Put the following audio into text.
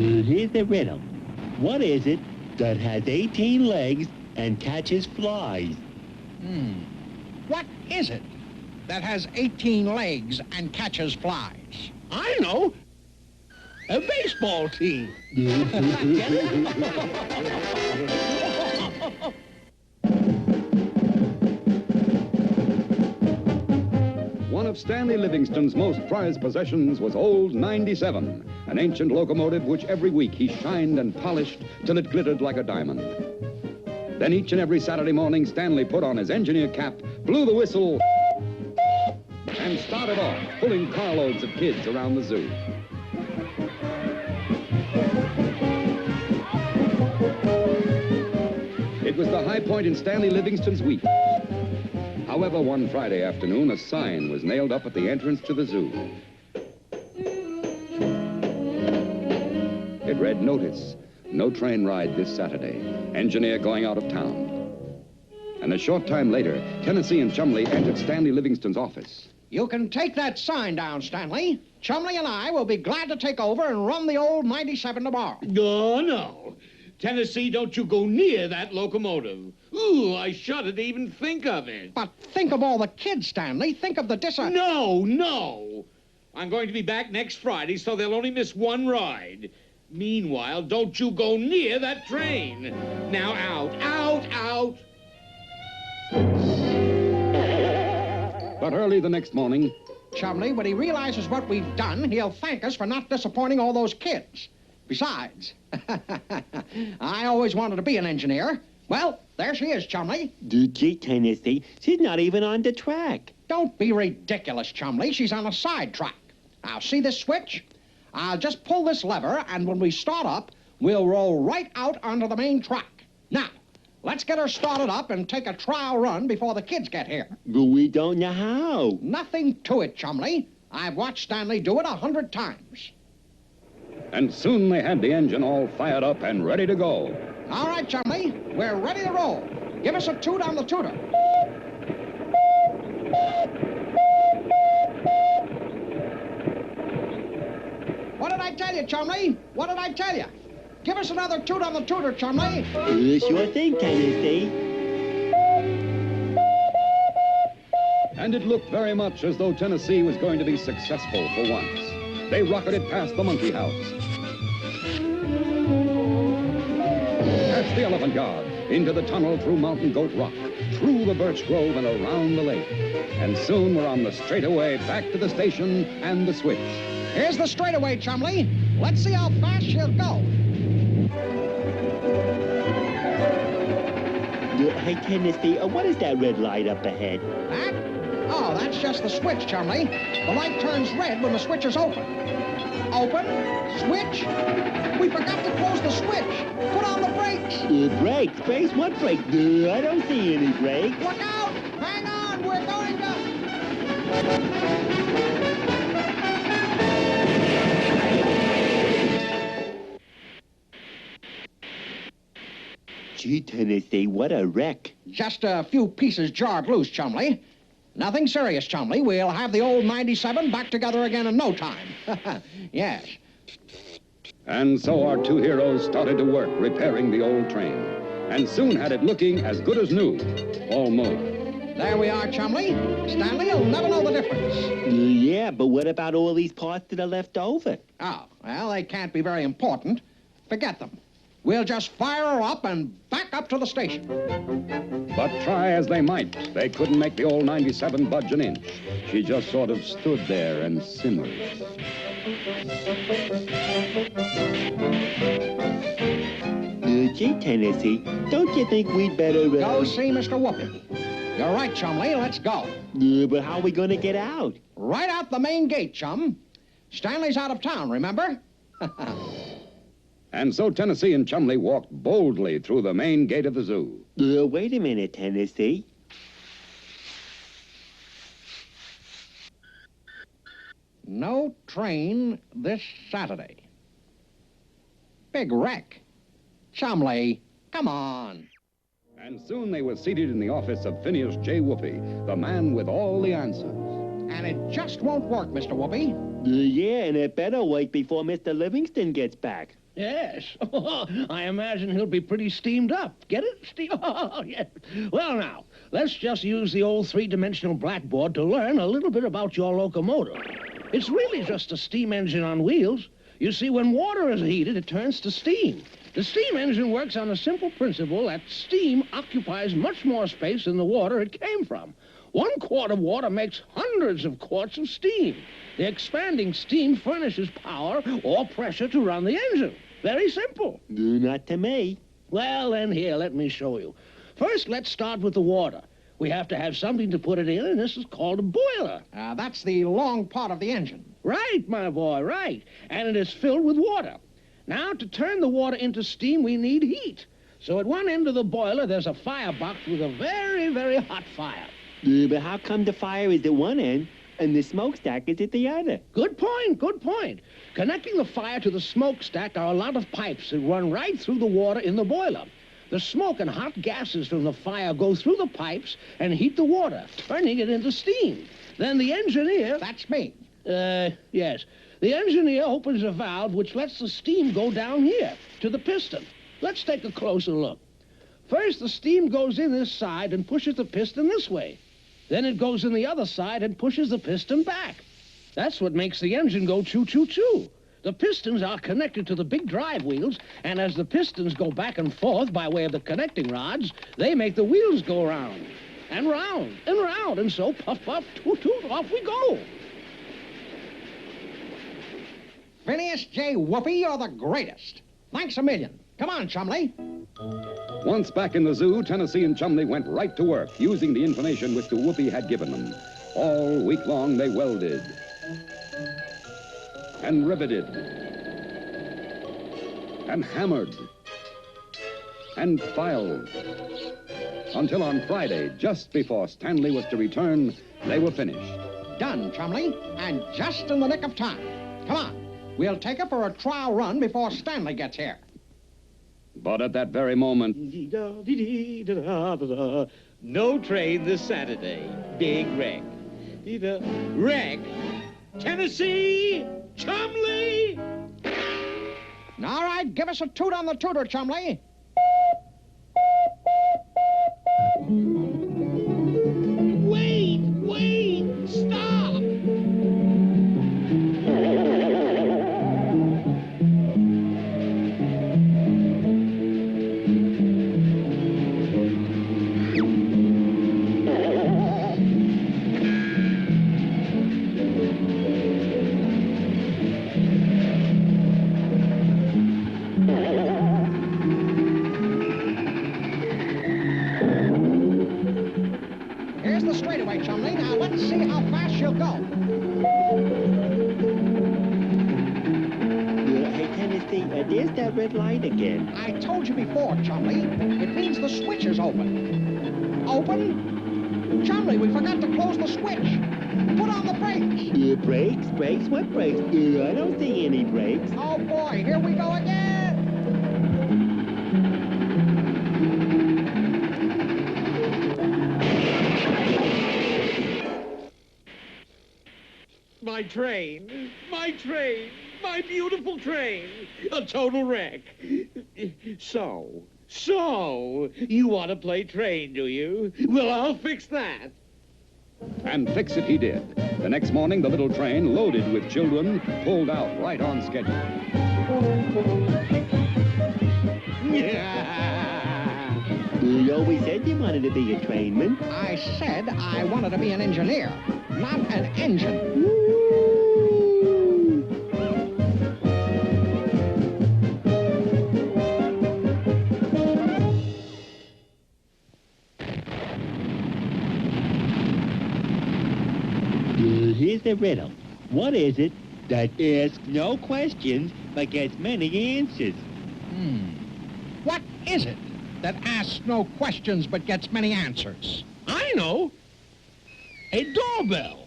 Here's the riddle. What is it that has 18 legs and catches flies? What is it that has 18 legs and catches flies? I know. A baseball team. One of Stanley Livingston's most prized possessions was old 97, an ancient locomotive which every week he shined and polished till it glittered like a diamond. Then each and every Saturday morning, Stanley put on his engineer cap, blew the whistle, and started off, pulling carloads of kids around the zoo. It was the high point in Stanley Livingston's week. However, one Friday afternoon, a sign was nailed up at the entrance to the zoo. It read, "Notice, no train ride this Saturday. Engineer going out of town." And a short time later, Tennessee and Chumley entered Stanley Livingston's office. You can take that sign down, Stanley. Chumley and I will be glad to take over and run the old 97 tomorrow. Oh, no. Tennessee, don't you go near that locomotive. Ooh, I shudder to even think of it. But think of all the kids, Stanley. Think of the No. I'm going to be back next Friday, so they'll only miss one ride. Meanwhile, don't you go near that train. Now out. But early the next morning, Chumley, when he realizes what we've done, he'll thank us for not disappointing all those kids. Besides, I always wanted to be an engineer. Well, there she is, Chumley. Gee, Tennessee, she's not even on the track. Don't be ridiculous, Chumley. She's on a side track. Now, see this switch? I'll just pull this lever, and when we start up, we'll roll right out onto the main track. Now, let's get her started up and take a trial run before the kids get here. But we don't know how. Nothing to it, Chumley. I've watched Stanley do it 100 times. and soon they had the engine all fired up and ready to go. All right, Chumley, we're ready to roll. Give us a toot on the tooter. What did I tell you, Chumley? What did I tell you? Give us another toot on the tooter, Chumley. Sure thing, Tennessee. And it looked very much as though Tennessee was going to be successful for once. They rocketed past the monkey house, past the elephant guard, into the tunnel through Mountain Goat Rock, through the birch grove and around the lake. And soon we're on the straightaway back to the station and the switch. Here's the straightaway, Chumley. Let's see how fast she'll go. Hey, Tennessee, what is that red light up ahead? That? Oh, that's just the switch, Chumley. The light turns red when the switch is open. Open, switch. We forgot to close the switch. Put on the brakes. Brakes? Brakes? What brakes? I don't see any brakes. Look out! Hang on, we're going to... Gee, Tennessee, what a wreck. Just a few pieces jarred loose, Chumley. Nothing serious, Chumley. We'll have the old 97 back together again in no time. Yes. And so our two heroes started to work repairing the old train, and soon had it looking as good as new, almost. There we are, Chumley. Stanley, you'll never know the difference. Yeah, but what about all these parts that are left over? Oh, well, they can't be very important. Forget them. We'll just fire her up and back up to the station. But try as they might, they couldn't make the old 97 budge an inch. She just sort of stood there and simmered. Gee, Tennessee, don't you think we'd better... Go see Mr. Whoopi. You're right, Chumley, let's go. But how are we gonna get out? Right out the main gate, chum. Stanley's out of town, remember? And so Tennessee and Chumley walked boldly through the main gate of the zoo. Wait a minute, Tennessee. No train this Saturday. Big wreck. Chumley, come on. And soon they were seated in the office of Phineas J. Whoopi, the man with all the answers. And it just won't work, Mr. Whoopi. Yeah, and it better work before Mr. Livingston gets back. Yes. I imagine he'll be pretty steamed up. Get it? Oh, yes. Well, now, let's just use the old three-dimensional blackboard to learn a little bit about your locomotive. It's really just a steam engine on wheels. You see, when water is heated, it turns to steam. The steam engine works on a simple principle that steam occupies much more space than the water it came from. 1 quart of water makes hundreds of quarts of steam. The expanding steam furnishes power or pressure to run the engine. Very simple. Not to me. Well, then, here, let me show you. First, let's start with the water. We have to have something to put it in, and this is called a boiler. That's the long part of the engine. Right, my boy, right. And it is filled with water. Now, to turn the water into steam, we need heat. So at one end of the boiler, there's a firebox with a very, very hot fire. But how come the fire is at one end and the smokestack is at the other? Good point, good point. Connecting the fire to the smokestack are a lot of pipes that run right through the water in the boiler. The smoke and hot gases from the fire go through the pipes and heat the water, turning it into steam. Then the engineer... That's me. Yes. The engineer opens a valve which lets the steam go down here to the piston. Let's take a closer look. First, the steam goes in this side and pushes the piston this way. Then it goes in the other side and pushes the piston back. That's what makes the engine go choo-choo-choo. The pistons are connected to the big drive wheels, and as the pistons go back and forth by way of the connecting rods, they make the wheels go round, and round, and round, and so puff, puff, toot, toot, off we go. Phineas J. Whoopi, you're the greatest. Thanks a million. Come on, Chumley. Once back in the zoo, Tennessee and Chumley went right to work, using the information which the Whoopee had given them. All week long, they welded and riveted and hammered and filed until on Friday, just before Stanley was to return, they were finished. Done, Chumley, and just in the nick of time. Come on. We'll take her for a trial run before Stanley gets here. But at that very moment... No train this Saturday. Big wreck. Wreck? Tennessee? Chumley? All right, give us a toot on the tooter, Chumley. Wait, stop! Here's the straightaway, Chumley. Now, let's see how fast she'll go. Hey, Tennessee, there's that red light again. I told you before, Chumley. It means the switch is open. Open? Chumley, we forgot to close the switch. Put on the brakes. Brakes? Brakes? What brakes? I don't see any brakes. Oh, boy, here we go again. My train, my beautiful train, a total wreck. So, you want to play train, do you? Well, I'll fix that. And fix it he did. The next morning, the little train, loaded with children, pulled out right on schedule. You always said you wanted to be a trainman. I said I wanted to be an engineer, not an engine. Here's the riddle. What is it that asks no questions but gets many answers? What is it that asks no questions but gets many answers? I know. A doorbell.